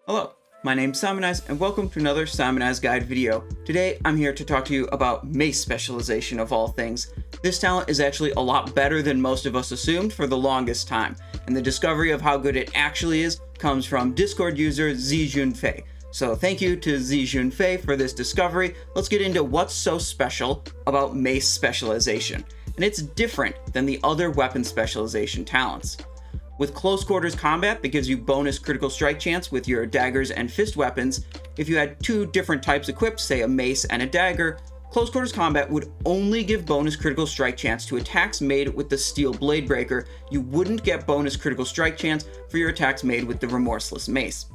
Hello, my name's Simonize and welcome to another Simonize Guide video. Today I'm here to talk to you about Mace Specialization of all things. This talent is actually a lot better than most of us assumed for the longest time, and the discovery of how good it actually is comes from Discord user Zijunfei. So thank you to Zijunfei for this discovery. Let's get into what's so special about Mace Specialization. And it's different than the other weapon specialization talents. With close quarters combat that gives you bonus critical strike chance with your daggers and fist weapons, if you had two different types equipped, say a mace and a dagger, close quarters combat would only give bonus critical strike chance to attacks made with the steel blade breaker. You wouldn't get bonus critical strike chance for your attacks made with the Remorseless mace.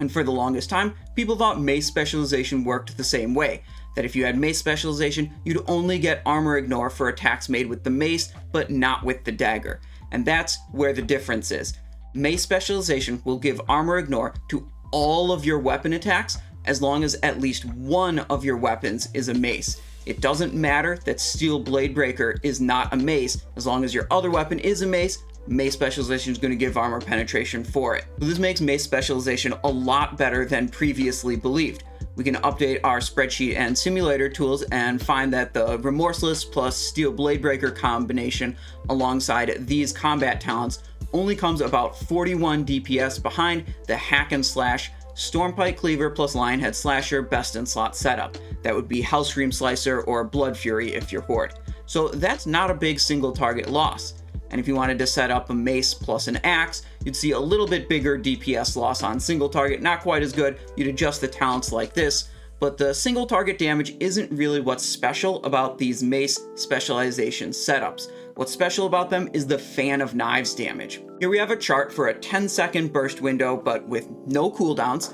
And for the longest time, people thought Mace Specialization worked the same way, that if you had Mace Specialization, you'd only get armor ignore for attacks made with the mace, but not with the dagger. And that's where the difference is. Mace Specialization will give armor ignore to all of your weapon attacks as long as at least one of your weapons is a mace. It doesn't matter that Steel Blade Breaker is not a mace, as long as your other weapon is a mace, Mace Specialization is going to give armor penetration for it. So this makes Mace Specialization a lot better than previously believed. We can update our spreadsheet and simulator tools and find that the Remorseless plus Steel Blade Breaker combination alongside these combat talents only comes about 41 DPS behind the Hack and Slash Stormpike Cleaver plus Lionhead Slasher best in slot setup. That would be Hellscream Slicer or Blood Fury if you're Horde. So that's not a big single target loss. And if you wanted to set up a mace plus an axe, you'd see a little bit bigger DPS loss on single target, not quite as good. You'd adjust the talents like this, but the single target damage isn't really what's special about these Mace Specialization setups. What's special about them is the Fan of Knives damage. Here we have a chart for a 10-second burst window, but with no cooldowns,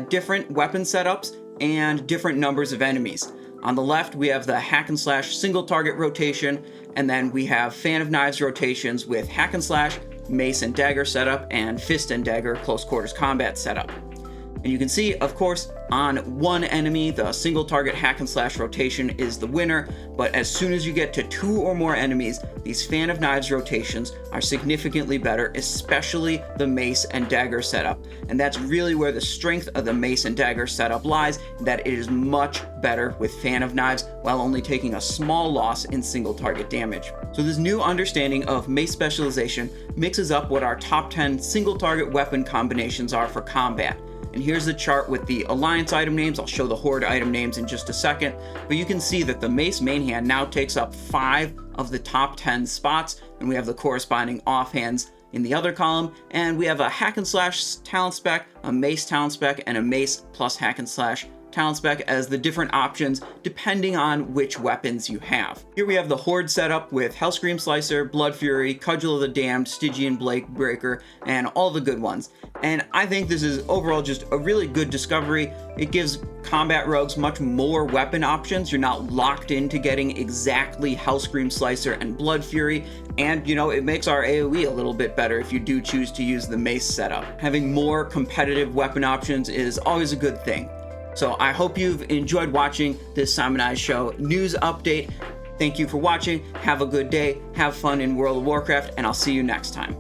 different weapon setups, and different numbers of enemies. On the left, we have the Hack and Slash single target rotation, and then we have Fan of Knives rotations with Hack and Slash, Mace and Dagger setup, and Fist and Dagger close quarters combat setup. And you can see, of course, on one enemy, the single target Hack and Slash rotation is the winner, but as soon as you get to two or more enemies, these Fan of Knives rotations are significantly better, especially the Mace and Dagger setup. And that's really where the strength of the Mace and Dagger setup lies, that it is much better with Fan of Knives while only taking a small loss in single target damage. So this new understanding of Mace Specialization mixes up what our top 10 single target weapon combinations are for combat. And here's the chart with the Alliance item names. I'll show the Horde item names in just a second, but you can see that the Mace main hand now takes up 5 of the top 10 spots, and we have the corresponding offhands in the other column, and we have a Hack and Slash talent spec, a Mace talent spec, and a Mace plus Hack and Slash talent spec as the different options depending on which weapons you have. Here we have the Horde setup with Hellscream Slicer, Blood Fury, Cudgel of the Damned, Stygian Blade Breaker, and all the good ones. And I think this is overall just a really good discovery. It gives combat rogues much more weapon options. You're not locked into getting exactly Hellscream Slicer and Blood Fury, and it makes our AoE a little bit better if you do choose to use the Mace setup. Having more competitive weapon options is always a good thing. So I hope you've enjoyed watching this Simonize Show news update. Thank you for watching. Have a good day. Have fun in World of Warcraft, and I'll see you next time.